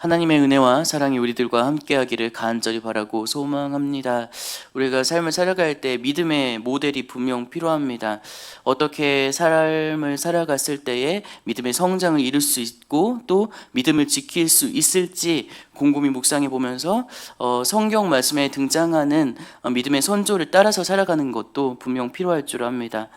하나님의 은혜와 사랑이 우리들과 함께하기를 간절히 바라고 소망합니다. 우리가 삶을 살아갈 때 믿음의 모델이 분명 필요합니다. 어떻게 삶을 살아갔을 때에 믿음의 성장을 이룰 수 있고 또 믿음을 지킬 수 있을지 곰곰이 묵상해 보면서 성경 말씀에 등장하는 믿음의 선조를 따라서 살아가는 것도 분명 필요할 줄 압니다.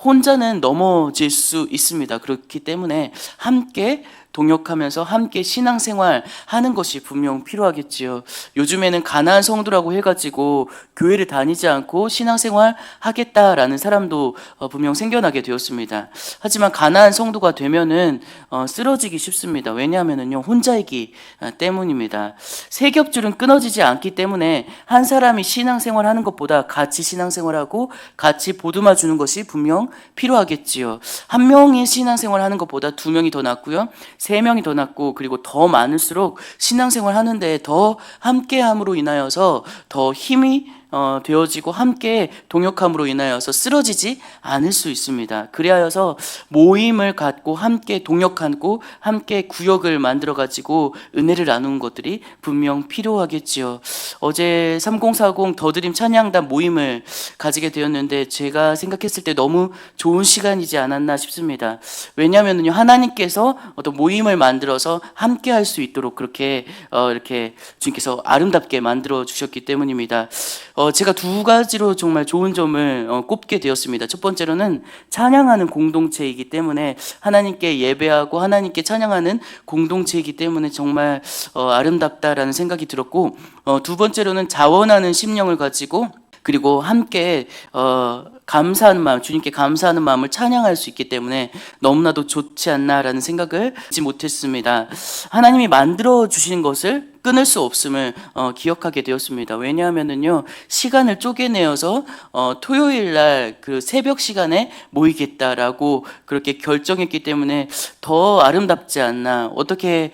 혼자는 넘어질 수 있습니다. 그렇기 때문에 함께 동역하면서 함께 신앙생활 하는 것이 분명 필요하겠지요. 요즘에는 가난한 성도라고 해가지고 교회를 다니지 않고 신앙생활 하겠다라는 사람도 분명 생겨나게 되었습니다. 하지만 가난한 성도가 되면은 쓰러지기 쉽습니다. 왜냐하면은요, 혼자이기 때문입니다. 세겹줄은 끊어지지 않기 때문에 한 사람이 신앙생활 하는 것보다 같이 신앙생활하고 같이 보듬어 주는 것이 분명 필요하겠지요. 한 명이 신앙생활 하는 것보다 두 명이 더 낫고요. 세 명이 더 낫고 그리고 더 많을수록 신앙생활 하는데 더 함께함으로 인하여서 더 힘이 되어지고 함께 동역함으로 인하여서 쓰러지지 않을 수 있습니다. 그리하여서 모임을 갖고 함께 동역하고 함께 구역을 만들어 가지고 은혜를 나누는 것들이 분명 필요하겠지요. 어제 3040 더드림 찬양단 모임을 가지게 되었는데 제가 생각했을 때 너무 좋은 시간이지 않았나 싶습니다. 왜냐하면요, 하나님께서 어떤 모임을 만들어서 함께 할 수 있도록 그렇게 이렇게 주님께서 아름답게 만들어 주셨기 때문입니다. 제가 두 가지로 정말 좋은 점을 꼽게 되었습니다. 첫 번째로는 찬양하는 공동체이기 때문에 하나님께 예배하고 하나님께 찬양하는 공동체이기 때문에 정말 아름답다라는 생각이 들었고, 두 번째로는 자원하는 심령을 가지고 그리고 함께 감사하는 마음, 주님께 감사하는 마음을 찬양할 수 있기 때문에 너무나도 좋지 않나라는 생각을 하지 못했습니다. 하나님이 만들어 주신 것을 끊을 수 없음을 기억하게 되었습니다. 왜냐하면은요, 시간을 쪼개내어서 토요일 날 그 새벽 시간에 모이겠다라고 그렇게 결정했기 때문에 더 아름답지 않나, 어떻게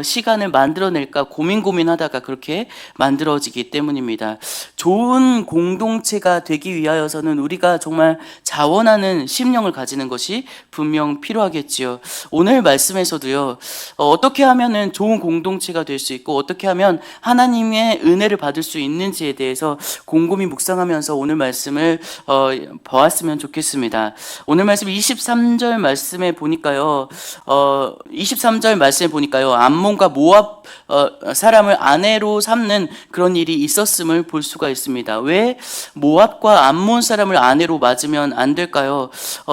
시간을 만들어낼까 고민하다가 그렇게 만들어지기 때문입니다. 좋은 공동체가 되기 위하여서는 우리가 정말 자원하는 심령을 가지는 것이 분명 필요하겠지요. 오늘 말씀에서도요, 어떻게 하면은 좋은 공동체가 될 수 있고 어떻게 하면 하나님의 은혜를 받을 수 있는지에 대해서 곰곰이 묵상하면서 오늘 말씀을 보았으면 좋겠습니다. 오늘 말씀 23절 말씀에 보니까요, 23절 말씀에 보니까요, 암몬과 모압 사람을 아내로 삼는 그런 일이 있었음을 볼 수가 있습니다. 왜 모압과 암몬 사람을 아내로 맞으면 안 될까요?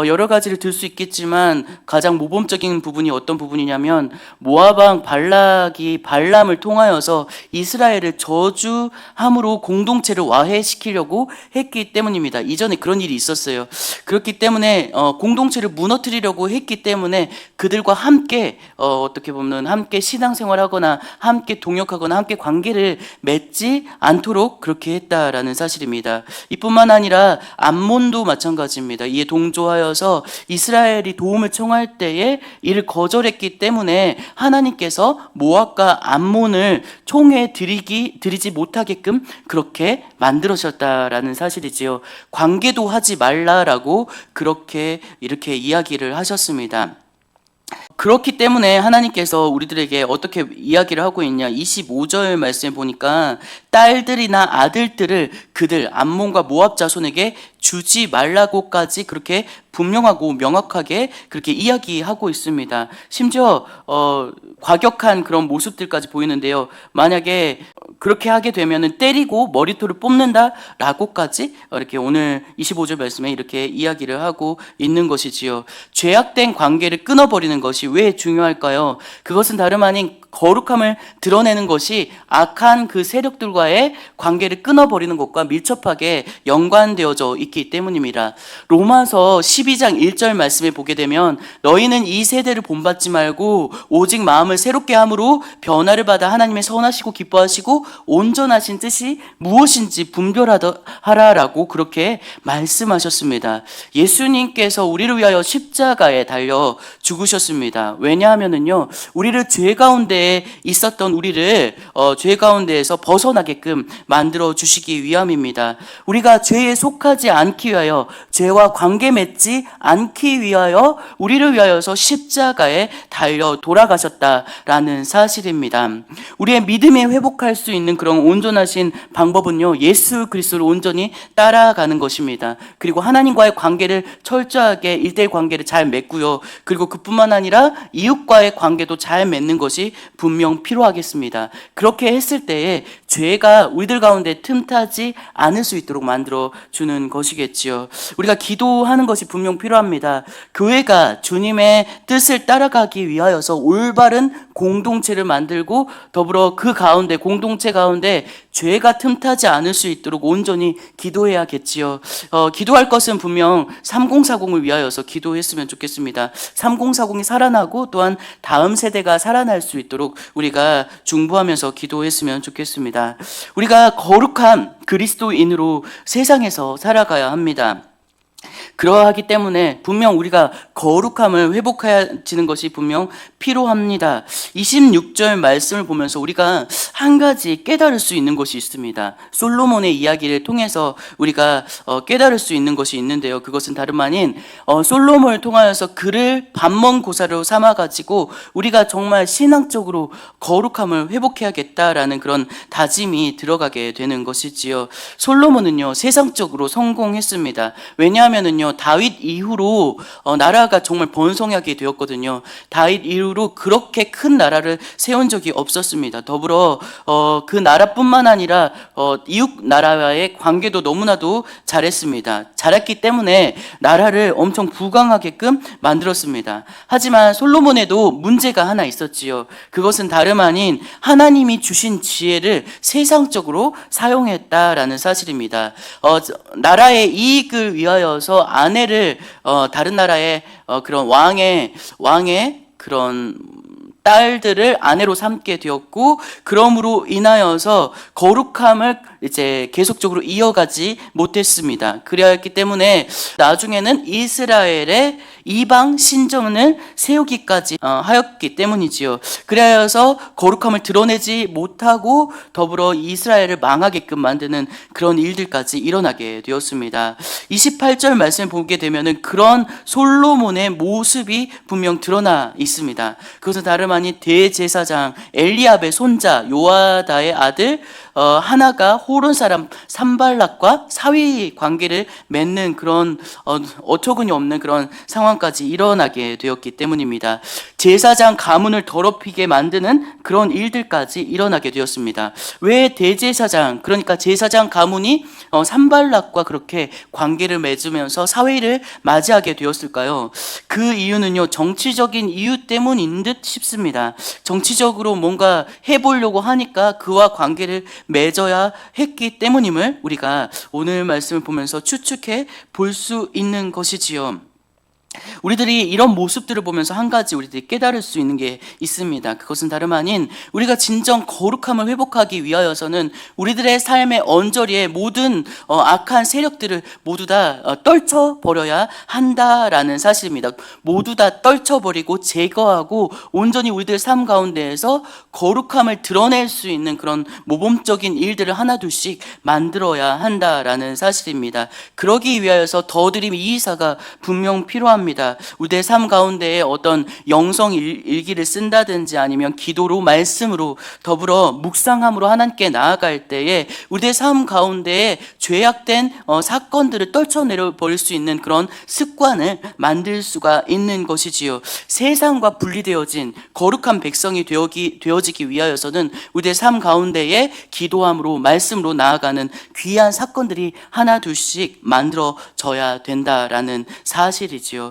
여러 가지를 들 수 있겠지만 가장 모범적인 부분이 어떤 부분이냐면, 모압 왕 발락이 발람을 통하여서 이스라엘을 저주함으로 공동체를 와해시키려고 했기 때문입니다. 이전에 그런 일이 있었어요. 그렇기 때문에 공동체를 무너뜨리려고 했기 때문에 그들과 함께 어떻게 보면 함께 신앙생활하거나 함께 동역하거나 함께 관계를 맺지 않도록 그렇게 했다라는 사실입니다. 이뿐만 아니라 암몬도 마찬가지입니다. 이에 동조하여서 이스라엘이 도움을 청할 때에 이를 거절했기 때문에 하나님께서 모압과 암몬을 총에 들이지 못하게끔 그렇게 만들으셨다라는 사실이지요. 관계도 하지 말라라고 그렇게 이렇게 이야기를 하셨습니다. 그렇기 때문에 하나님께서 우리들에게 어떻게 이야기를 하고 있냐, 25절 말씀에 보니까 딸들이나 아들들을 그들 암몬과 모압 자손에게 주지 말라고까지 그렇게 분명하고 명확하게 그렇게 이야기하고 있습니다. 심지어 과격한 그런 모습들까지 보이는데요, 만약에 그렇게 하게 되면은 때리고 머리털을 뽑는다라고까지 이렇게 오늘 25절 말씀에 이렇게 이야기를 하고 있는 것이지요. 죄악된 관계를 끊어버리는 것이 왜 중요할까요? 그것은 다름 아닌 거룩함을 드러내는 것이 악한 그 세력들과의 관계를 끊어버리는 것과 밀접하게 연관되어져 있기 때문입니다. 로마서 12장 1절 말씀에 보게 되면, 너희는 이 세대를 본받지 말고 오직 마음을 새롭게 함으로 변화를 받아 하나님의 선하시고 기뻐하시고 온전하신 뜻이 무엇인지 분별하라라고 그렇게 말씀하셨습니다. 예수님께서 우리를 위하여 십자가에 달려 죽으셨습니다. 왜냐하면은요, 우리를 죄 가운데 있었던 우리를 죄 가운데에서 벗어나게끔 만들어 주시기 위함입니다. 우리가 죄에 속하지 않기 위하여 죄와 관계 맺지 않기 위하여 우리를 위하여서 십자가에 달려 돌아가셨다라는 사실입니다. 우리의 믿음에 회복할 수 있는 그런 온전하신 방법은요, 예수 그리스도를 온전히 따라가는 것입니다. 그리고 하나님과의 관계를 철저하게 1대1 관계를 잘 맺고요. 그리고 그뿐만 아니라 이웃과의 관계도 잘 맺는 것이 분명 필요하겠습니다. 그렇게 했을 때에 죄가 우리들 가운데 틈타지 않을 수 있도록 만들어 주는 것이겠지요. 우리가 기도하는 것이 분명 필요합니다. 교회가 주님의 뜻을 따라가기 위하여서 올바른 공동체를 만들고 더불어 그 가운데 공동체 가운데 죄가 틈타지 않을 수 있도록 온전히 기도해야겠지요. 기도할 것은 분명 3040을 위하여서 기도했으면 좋겠습니다. 3040이 살아나고 또한 다음 세대가 살아날 수 있도록 우리가 중보하면서 기도했으면 좋겠습니다. 우리가 거룩한 그리스도인으로 세상에서 살아가야 합니다. 그러하기 때문에 분명 우리가 거룩함을 회복해지는 것이 분명 필요합니다. 26절 말씀을 보면서 우리가 한 가지 깨달을 수 있는 것이 있습니다. 솔로몬의 이야기를 통해서 우리가 깨달을 수 있는 것이 있는데요. 그것은 다름 아닌 솔로몬을 통하여서 그를 반蒙고사로 삼아가지고 우리가 정말 신앙적으로 거룩함을 회복해야겠다라는 그런 다짐이 들어가게 되는 것이지요. 솔로몬은요, 세상적으로 성공했습니다. 왜냐하면은요, 다윗 이후로 나라가 정말 번성하게 되었거든요. 다윗 이후로 그렇게 큰 나라를 세운 적이 없었습니다. 더불어 그 나라뿐만 아니라 이웃 나라와의 관계도 너무나도 잘했습니다. 잘했기 때문에 나라를 엄청 부강하게끔 만들었습니다. 하지만 솔로몬에도 문제가 하나 있었지요. 그것은 다름 아닌 하나님이 주신 지혜를 세상적으로 사용했다라는 사실입니다. 나라의 이익을 위하여서 아내를 다른 나라의 그런 왕의 그런 딸들을 아내로 삼게 되었고, 그러므로 인하여서 거룩함을 이제 계속적으로 이어가지 못했습니다. 그랬기 때문에 나중에는 이스라엘의 이방 신정을 세우기까지 하였기 때문이지요. 그래서 거룩함을 드러내지 못하고 더불어 이스라엘을 망하게끔 만드는 그런 일들까지 일어나게 되었습니다. 28절 말씀을 보게 되면은 그런 솔로몬의 모습이 분명 드러나 있습니다. 그것은 다름 아닌 대제사장 엘리압의 손자 요아다의 아들 하나가 호론 사람 산발락과 사위 관계를 맺는 그런 어처구니 없는 그런 상황까지 일어나게 되었기 때문입니다. 제사장 가문을 더럽히게 만드는 그런 일들까지 일어나게 되었습니다. 왜 대제사장, 그러니까 제사장 가문이 산발락과 그렇게 관계를 맺으면서 사위를 맞이하게 되었을까요? 그 이유는요, 정치적인 이유 때문인 듯 싶습니다. 정치적으로 뭔가 해보려고 하니까 그와 관계를 맺어야 했기 때문임을 우리가 오늘 말씀을 보면서 추측해 볼 수 있는 것이지요. 우리들이 이런 모습들을 보면서 한 가지 우리들이 깨달을 수 있는 게 있습니다. 그것은 다름 아닌 우리가 진정 거룩함을 회복하기 위하여서는 우리들의 삶의 언저리에 모든 악한 세력들을 모두 다 떨쳐버려야 한다라는 사실입니다. 모두 다 떨쳐버리고 제거하고 온전히 우리들 삶 가운데에서 거룩함을 드러낼 수 있는 그런 모범적인 일들을 하나둘씩 만들어야 한다라는 사실입니다. 그러기 위하여서 더드림 이사가 분명 필요합니다. 우리의 삶 가운데에 어떤 영성 일기를 쓴다든지 아니면 기도로 말씀으로 더불어 묵상함으로 하나님께 나아갈 때에 우리의 삶 가운데에 죄악된 사건들을 떨쳐내려 버릴 수 있는 그런 습관을 만들 수가 있는 것이지요. 세상과 분리되어진 거룩한 백성이 되어지기 위하여서는 우리의 삶 가운데에 기도함으로 말씀으로 나아가는 귀한 사건들이 하나 둘씩 만들어져야 된다라는 사실이지요.